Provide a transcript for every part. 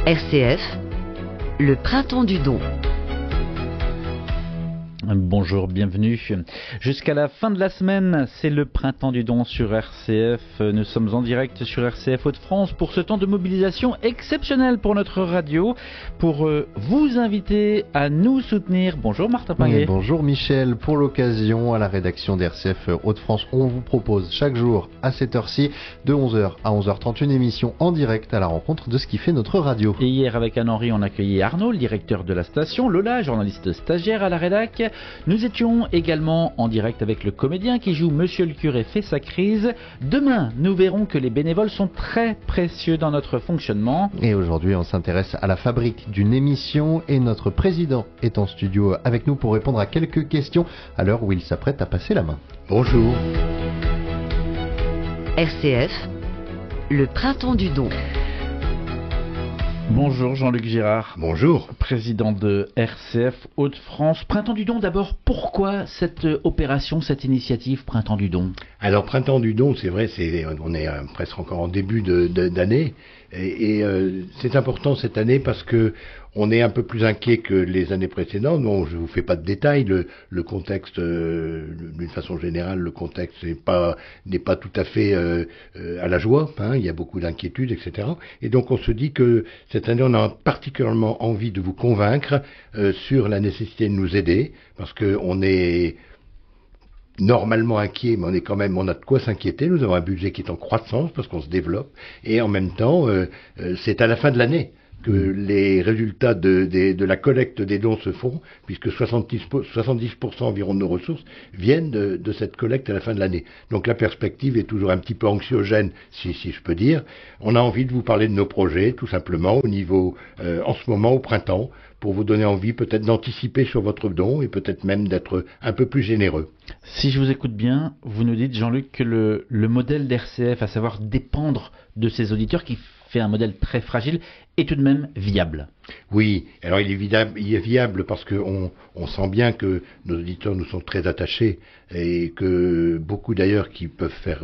RCF, le printemps du don. Bonjour, bienvenue. Jusqu'à la fin de la semaine, c'est le printemps du don sur RCF. Nous sommes en direct sur RCF Hauts-de-France pour ce temps de mobilisation exceptionnel pour notre radio, pour vous inviter à nous soutenir. Bonjour Martin Pinguet. Bonjour Michel. Pour l'occasion, à la rédaction d'RCF Hauts-de-France, on vous propose chaque jour à cette heure-ci, de 11h à 11h30, une émission en direct à la rencontre de ce qui fait notre radio. Et hier, avec Anne-Henri, on accueillait Arnaud, le directeur de la station, Lola, journaliste stagiaire à la rédac. Nous étions également en direct avec le comédien qui joue Monsieur le curé fait sa crise. Demain, nous verrons que les bénévoles sont très précieux dans notre fonctionnement. Et aujourd'hui, on s'intéresse à la fabrique d'une émission et notre président est en studio avec nous pour répondre à quelques questions à l'heure où il s'apprête à passer la main. Bonjour. RCF, le printemps du don. Bonjour Jean-Luc Girard. Bonjour. Président de RCF Hauts-de-France. Printemps du don, d'abord, pourquoi cette opération, cette initiative Printemps du don? Alors Printemps du don, c'est vrai, on est presque encore en début d'année et c'est important cette année parce que on est un peu plus inquiet que les années précédentes. Bon, je vous fais pas de détails. Le contexte, d'une façon générale, le contexte n'est pas tout à fait à la joie. Hein, il y a beaucoup d'inquiétudes, etc. Et donc on se dit que cette année, on a particulièrement envie de vous convaincre sur la nécessité de nous aider, parce que on est normalement inquiet, mais on a de quoi s'inquiéter. Nous avons un budget qui est en croissance parce qu'on se développe, et en même temps, c'est à la fin de l'année que les résultats de la collecte des dons se font, puisque 70% environ de nos ressources viennent de cette collecte à la fin de l'année. Donc la perspective est toujours un petit peu anxiogène, si je peux dire. On a envie de vous parler de nos projets, tout simplement, au niveau, en ce moment, au printemps, pour vous donner envie peut-être d'anticiper sur votre don et peut-être même d'être un peu plus généreux. Si je vous écoute bien, vous nous dites, Jean-Luc, que le modèle d'RCF, à savoir dépendre de ses auditeurs, qui fait un modèle très fragile, est tout de même viable. Oui, alors il est viable parce qu'on sent bien que nos auditeurs nous sont très attachés et que beaucoup d'ailleurs qui peuvent faire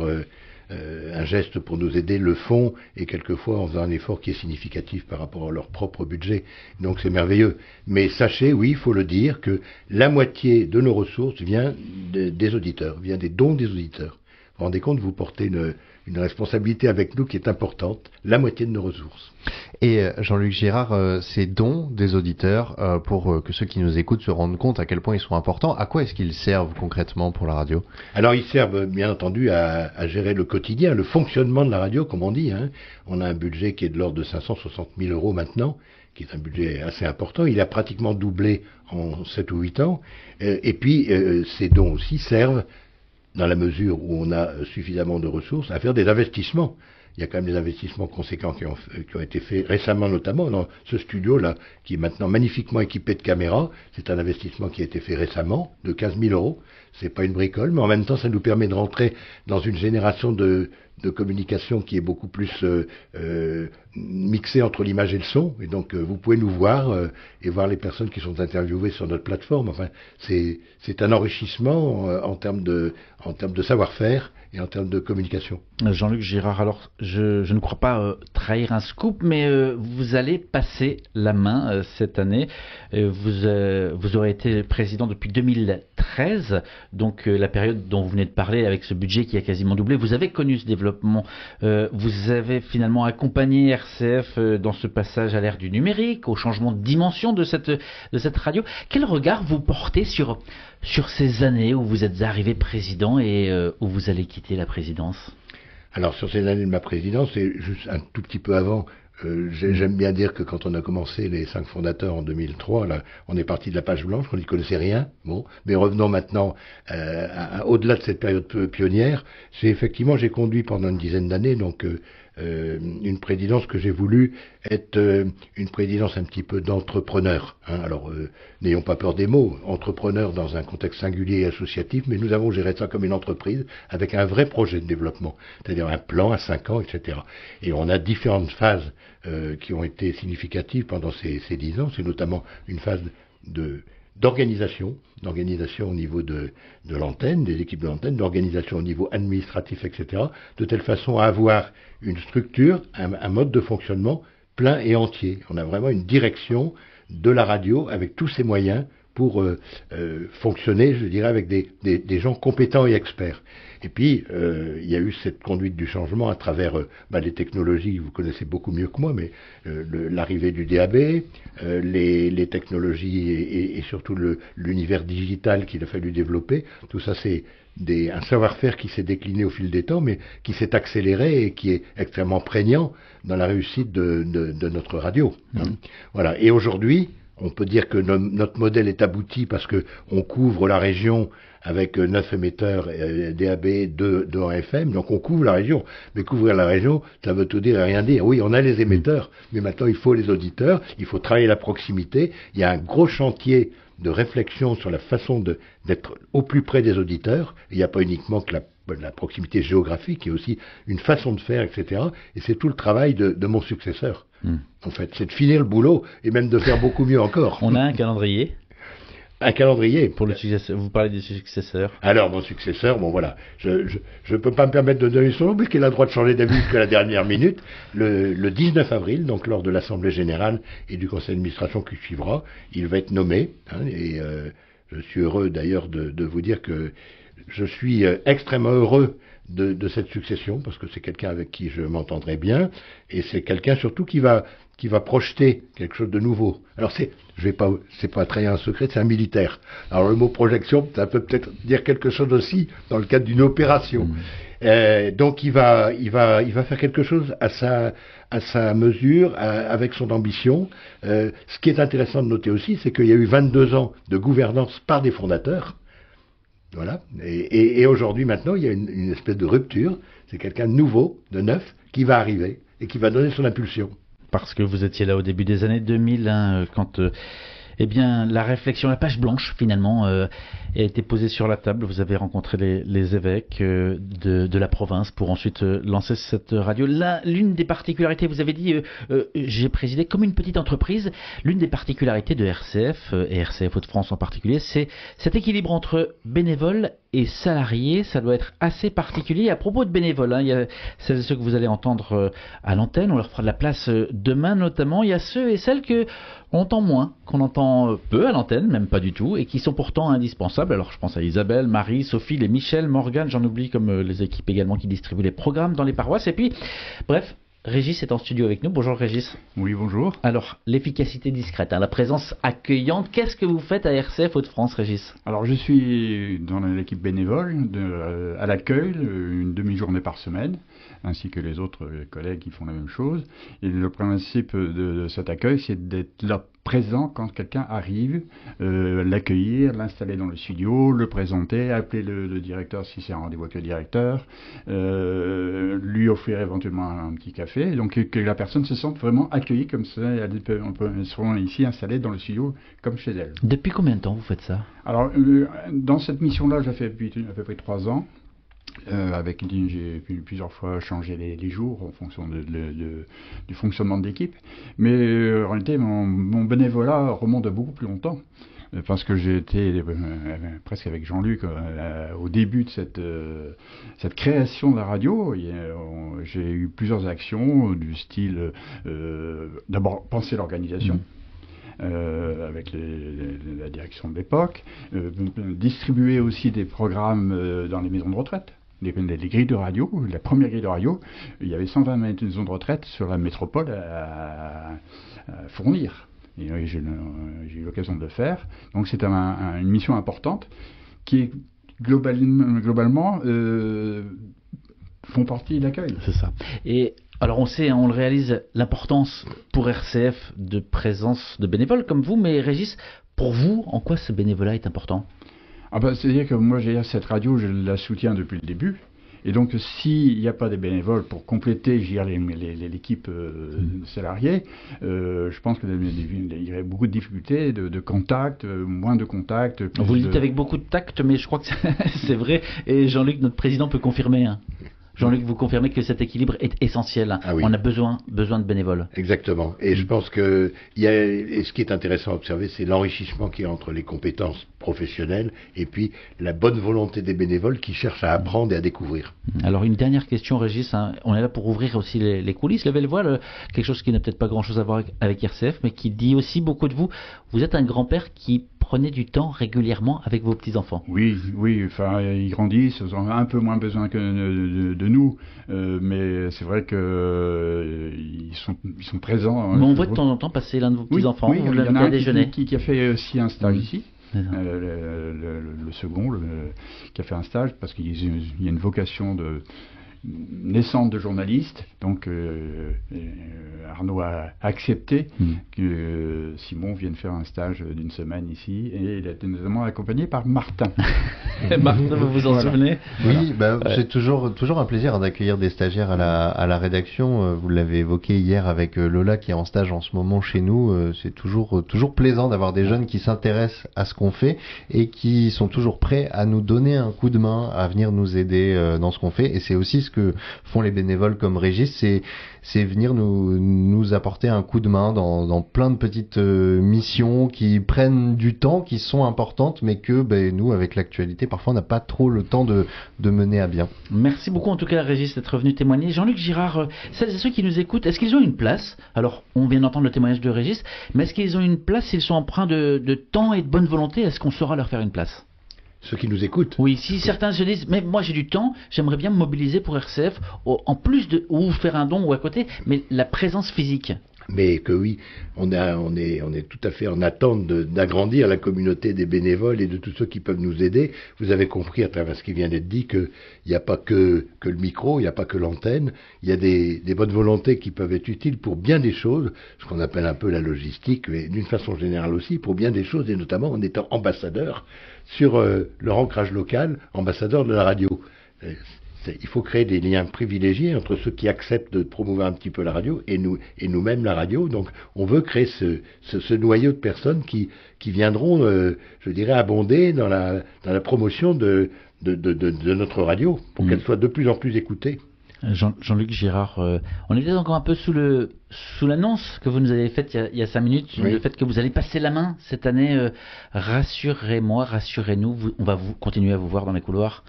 un geste pour nous aider le font, et quelquefois en faisant un effort qui est significatif par rapport à leur propre budget. Donc c'est merveilleux. Mais sachez, oui, il faut le dire, que la moitié de nos ressources vient des auditeurs, vient des dons des auditeurs. Vous vous rendez compte, vous portez une responsabilité avec nous qui est importante, la moitié de nos ressources. Et Jean-Luc Girard, ces dons des auditeurs, pour que ceux qui nous écoutent se rendent compte à quel point ils sont importants, à quoi est-ce qu'ils servent concrètement pour la radio? Alors ils servent bien entendu à gérer le quotidien, le fonctionnement de la radio, comme on dit. Hein. On a un budget qui est de l'ordre de 560 000 € maintenant, qui est un budget assez important. Il a pratiquement doublé en 7 ou 8 ans. Et puis ces dons aussi servent, dans la mesure où on a suffisamment de ressources, à faire des investissements. Il y a quand même des investissements conséquents qui ont été faits récemment, notamment dans ce studio-là, qui est maintenant magnifiquement équipé de caméras. C'est un investissement qui a été fait récemment, de 15 000 €. C'est pas une bricole, mais en même temps, ça nous permet de rentrer dans une génération de communication qui est beaucoup plus mixée entre l'image et le son. Et donc, vous pouvez nous voir et voir les personnes qui sont interviewées sur notre plateforme. Enfin, c'est un enrichissement en termes de savoir-faire et en termes de communication. Jean-Luc Girard, alors je ne crois pas trahir un scoop, mais vous allez passer la main cette année. Vous aurez été président depuis 2013, donc la période dont vous venez de parler, avec ce budget qui a quasiment doublé. Vous avez connu ce développement, vous avez finalement accompagné RCF dans ce passage à l'ère du numérique, au changement de dimension de cette radio. Quel regard vous portez sur ces années où vous êtes arrivé président et où vous allez quitter la présidence? Alors sur ces années de ma présidence, c'est juste un tout petit peu avant. J'aime bien dire que quand on a commencé les 5 fondateurs en 2003, là, on est parti de la page blanche, on n'y connaissait rien. Bon, mais revenons maintenant au-delà de cette période pionnière. J'ai conduit pendant une dizaine d'années donc une présidence que j'ai voulu être une présidence un petit peu d'entrepreneur. Hein. Alors, n'ayons pas peur des mots, entrepreneur dans un contexte singulier et associatif, mais nous avons géré ça comme une entreprise avec un vrai projet de développement, c'est-à-dire un plan à 5 ans, etc. Et on a différentes phases qui ont été significatives pendant ces 10 ans. C'est notamment une phase d'organisation au niveau de l'antenne, des équipes de l'antenne, d'organisation au niveau administratif, etc., de telle façon à avoir une structure, un mode de fonctionnement plein et entier. On a vraiment une direction de la radio avec tous ses moyens pour fonctionner, je dirais, avec des gens compétents et experts. Et puis, il y a eu cette conduite du changement à travers les technologies, vous connaissez beaucoup mieux que moi, mais l'arrivée du DAB, les technologies et surtout l'univers digital qu'il a fallu développer. Tout ça, c'est un savoir-faire qui s'est décliné au fil des temps, mais qui s'est accéléré et qui est extrêmement prégnant dans la réussite de notre radio. Voilà. Et aujourd'hui, on peut dire que notre modèle est abouti parce que on couvre la région avec 9 émetteurs DAB, 2 en FM, donc on couvre la région. Mais couvrir la région, ça veut tout dire et rien dire. Oui, on a les émetteurs, mais maintenant il faut les auditeurs, il faut travailler la proximité. Il y a un gros chantier de réflexion sur la façon d'être au plus près des auditeurs. Il n'y a pas uniquement que la proximité géographique, il y a aussi une façon de faire, etc. Et c'est tout le travail de mon successeur. En fait, c'est de finir le boulot et même de faire beaucoup mieux encore. On a un calendrier. Un calendrier. Pour le successeur. Vous parlez du successeur. Alors, mon successeur, bon voilà, je peux pas me permettre de donner son nom puisqu'il a le droit de changer d'avis jusqu'à la dernière minute. Le 19 avril, donc lors de l'Assemblée Générale et du Conseil d'Administration qui suivra, il va être nommé. Et je suis heureux d'ailleurs de vous dire que je suis extrêmement heureux de cette succession, parce que c'est quelqu'un avec qui je m'entendrai bien, et c'est quelqu'un surtout qui va projeter quelque chose de nouveau. Alors c'est pas trahir un secret, c'est un militaire. Alors le mot projection, ça peut peut-être dire quelque chose aussi dans le cadre d'une opération. Donc il va faire quelque chose à sa mesure, avec son ambition. Ce qui est intéressant de noter aussi, c'est qu'il y a eu 22 ans de gouvernance par des fondateurs. Voilà. Et aujourd'hui, maintenant, il y a une espèce de rupture. C'est quelqu'un de nouveau, de neuf, qui va arriver et qui va donner son impulsion. Parce que vous étiez là au début des années 2000, quand la réflexion, la page blanche, finalement, a été posée sur la table. Vous avez rencontré les évêques de la province pour ensuite lancer cette radio. L'une des particularités, vous avez dit, j'ai présidé comme une petite entreprise. L'une des particularités de RCF, et RCF Hauts-de-France en particulier, c'est cet équilibre entre bénévoles et salariés. Ça doit être assez particulier. À propos de bénévoles, il y a celles et ceux que vous allez entendre à l'antenne. On leur fera de la place demain notamment. Il y a ceux et celles qu'on entend moins, qu'on entend peu à l'antenne, même pas du tout, et qui sont pourtant indispensables. Alors je pense à Isabelle, Marie, Sophie, les Michel, Morgane, j'en oublie, comme les équipes également qui distribuent les programmes dans les paroisses. Et puis, bref, Régis est en studio avec nous. Bonjour Régis. Oui, bonjour. Alors, l'efficacité discrète, la présence accueillante, qu'est-ce que vous faites à RCF Hauts-de-France, Régis? Alors, je suis dans l'équipe bénévole à l'accueil, une demi-journée par semaine, ainsi que les autres collègues qui font la même chose. Et le principe de cet accueil, c'est d'être là présent quand quelqu'un arrive, l'accueillir, l'installer dans le studio, le présenter, appeler le directeur si c'est un rendez-vous avec le directeur, lui offrir éventuellement un petit café, donc que la personne se sente vraiment accueillie comme ça. Elles seront ici installées dans le studio comme chez elle. Depuis combien de temps vous faites ça? Alors, dans cette mission-là, j'ai fait depuis à peu près 3 ans. J'ai plusieurs fois changé les jours en fonction du fonctionnement de l'équipe. Mais en réalité, mon bénévolat remonte à beaucoup plus longtemps. Parce que j'ai été presque avec Jean-Luc au début de cette création de la radio. J'ai eu plusieurs actions du style, d'abord penser l'organisation. Avec la direction de l'époque, distribuer aussi des programmes dans les maisons de retraite. Les grilles de radio, la première grille de radio, il y avait 120 maisons de retraite sur la métropole à fournir. Et j'ai eu l'occasion de le faire. Donc c'est une mission importante qui est globalement font partie de l'accueil. C'est ça. Et alors on sait, on le réalise, l'importance pour RCF de présence de bénévoles comme vous, mais Régis, pour vous, en quoi ce bénévolat est important? C'est-à-dire que moi, cette radio, je la soutiens depuis le début. Et donc, s'il n'y a pas des bénévoles pour compléter l'équipe salariée, je pense qu'il y aurait beaucoup de difficultés de contact, moins de contact. Vous le dites avec beaucoup de tact, mais je crois que c'est vrai. Et Jean-Luc, notre président, peut confirmer. Jean-Luc, vous confirmez que cet équilibre est essentiel. Ah oui. On a besoin de bénévoles. Exactement. Et je pense que et ce qui est intéressant à observer, c'est l'enrichissement qu'il y a entre les compétences professionnelles et puis la bonne volonté des bénévoles qui cherchent à apprendre et à découvrir. Alors une dernière question, Régis. On est là pour ouvrir aussi les coulisses, lever le voile, quelque chose qui n'a peut-être pas grand-chose à voir avec RCF, mais qui dit aussi beaucoup de vous. Vous êtes un grand-père qui prenait du temps régulièrement avec vos petits-enfants. Oui, enfin, ils grandissent, ils ont un peu moins besoin que de nous, mais c'est vrai que ils sont présents. Mais on voit de temps en temps passer l'un de vos petits-enfants, oui, vous il y en l'invitez a à un déjeuner. qui a fait aussi un stage ici. Le Le second, qui a fait un stage, parce qu'il y a une vocation naissante de journaliste, donc Arnaud a accepté que Simon vienne faire un stage d'une semaine ici, et il a été notamment accompagné par Martin. Martin, vous vous en souvenez? Oui, c'est toujours un plaisir d'accueillir des stagiaires à la rédaction. Vous l'avez évoqué hier avec Lola qui est en stage en ce moment chez nous. C'est toujours plaisant d'avoir des jeunes qui s'intéressent à ce qu'on fait et qui sont toujours prêts à nous donner un coup de main, à venir nous aider dans ce qu'on fait. Et c'est aussi ce que font les bénévoles comme Régis, c'est venir nous apporter un coup de main dans plein de petites missions qui prennent du temps, qui sont importantes, mais que nous, avec l'actualité, parfois on n'a pas trop le temps de mener à bien. Merci beaucoup en tout cas Régis d'être venu témoigner. Jean-Luc Girard, celles et ceux qui nous écoutent, est-ce qu'ils ont une place? Alors on vient d'entendre le témoignage de Régis, mais est-ce qu'ils ont une place s'ils sont empreints de temps et de bonne volonté? Est-ce qu'on saura leur faire une place? Ceux qui nous écoutent. Oui, si certains se disent, mais moi j'ai du temps, j'aimerais bien me mobiliser pour RCF, en plus de, ou faire un don ou à côté, mais la présence physique. Mais que oui, on est tout à fait en attente d'agrandir la communauté des bénévoles et de tous ceux qui peuvent nous aider. Vous avez compris à travers ce qui vient d'être dit qu'il n'y a pas que le micro, il n'y a pas que l'antenne, il y a des bonnes volontés qui peuvent être utiles pour bien des choses, ce qu'on appelle un peu la logistique, mais d'une façon générale aussi, pour bien des choses, et notamment en étant ambassadeur sur leur ancrage local, ambassadeur de la radio. Il faut créer des liens privilégiés entre ceux qui acceptent de promouvoir un petit peu la radio et nous-mêmes la radio. Donc on veut créer ce noyau de personnes qui viendront, je dirais, abonder dans la promotion de notre radio pour qu'elle soit de plus en plus écoutée. Jean-Luc Girard, on était encore un peu sous l'annonce que vous nous avez faite il y a 5 minutes, oui. Le fait que vous allez passer la main cette année. Rassurez-moi, rassurez-nous, on va continuer à vous voir dans les couloirs.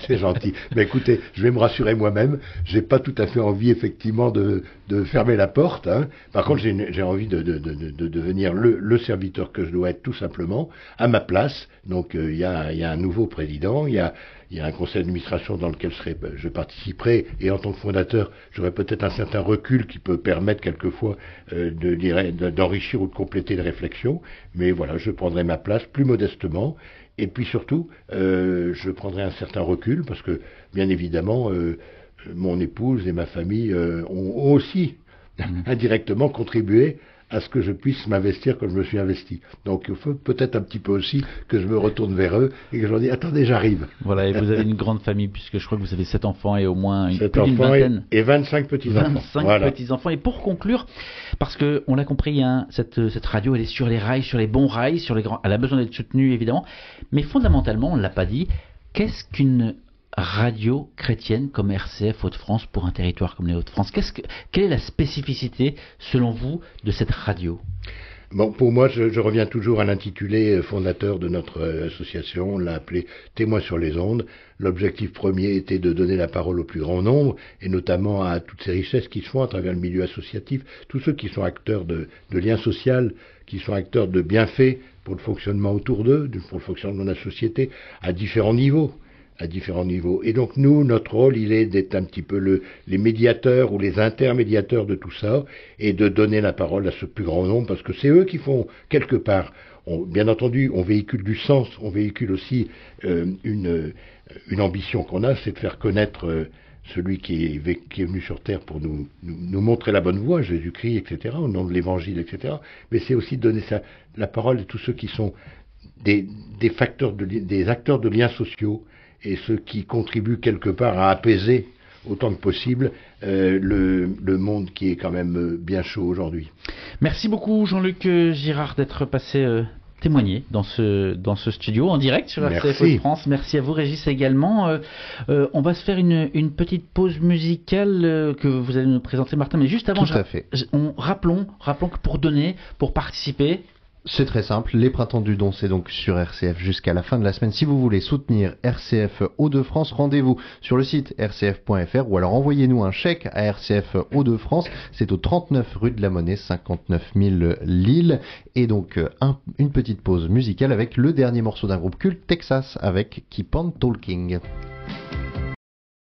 C'est gentil. Mais écoutez, je vais me rassurer moi-même. J'ai pas tout à fait envie, effectivement, de fermer la porte. Hein. Par contre, j'ai envie de devenir le serviteur que je dois être, tout simplement, à ma place. Donc, il y a un nouveau président, il y a un conseil d'administration dans lequel je participerai, et en tant que fondateur, j'aurai peut-être un certain recul qui peut permettre quelquefois d'enrichir ou de compléter les réflexions. Mais voilà, je prendrai ma place plus modestement. Et puis surtout, je prendrai un certain recul parce que, bien évidemment, mon épouse et ma famille ont aussi indirectement contribué à ce que je puisse m'investir comme je me suis investi. Donc il faut peut-être un petit peu aussi que je me retourne vers eux et que je leur dis « Attendez, j'arrive ». Voilà, et vous avez une grande famille puisque je crois que vous avez 7 enfants et au moins plus d'une vingtaine. Et 25 petits-enfants. 25 petits-enfants. Et pour conclure, parce qu'on l'a compris, hein, cette radio, elle est sur les rails, sur les bons rails, elle a besoin d'être soutenue évidemment, mais fondamentalement, on ne l'a pas dit, qu'est-ce qu'une radio chrétienne comme RCF Hauts-de-France pour un territoire comme les Hauts-de-France? Quelle est la spécificité, selon vous, de cette radio? Bon, pour moi, je reviens toujours à l'intitulé fondateur de notre association. On l'a appelé Témoins sur les ondes. L'objectif premier était de donner la parole au plus grand nombre, et notamment à toutes ces richesses qui se font à travers le milieu associatif, tous ceux qui sont acteurs de liens sociaux, qui sont acteurs de bienfaits pour le fonctionnement autour d'eux, pour le fonctionnement de la société, à différents niveaux. Et donc nous, notre rôle, il est d'être un petit peu les médiateurs ou les intermédiateurs de tout ça, et de donner la parole à ce plus grand nombre, parce que c'est eux qui font, quelque part, bien entendu, on véhicule du sens, on véhicule aussi une ambition qu'on a, c'est de faire connaître celui qui est venu sur terre pour nous montrer la bonne voie, Jésus-Christ, etc., au nom de l'Évangile, etc. Mais c'est aussi de donner la parole à tous ceux qui sont des acteurs de liens sociaux, et ceux qui contribuent quelque part à apaiser autant que possible le monde qui est quand même bien chaud aujourd'hui. Merci beaucoup Jean-Luc Girard d'être passé témoigner dans ce studio en direct sur RCF Merci. France. Merci à vous Régis également. On va se faire une petite pause musicale que vous allez nous présenter Martin, mais juste avant, Tout à fait. rappelons que pour donner, pour participer, C'est très simple, les Printemps du Don, c'est donc sur RCF jusqu'à la fin de la semaine. Si vous voulez soutenir RCF Hauts-de-France, rendez-vous sur le site rcf.fr ou alors envoyez-nous un chèque à RCF Hauts-de-France. C'est au 39 rue de la Monnaie, 59 000 Lille. Et donc une petite pause musicale avec le dernier morceau d'un groupe culte, Texas, avec Keep on Talking.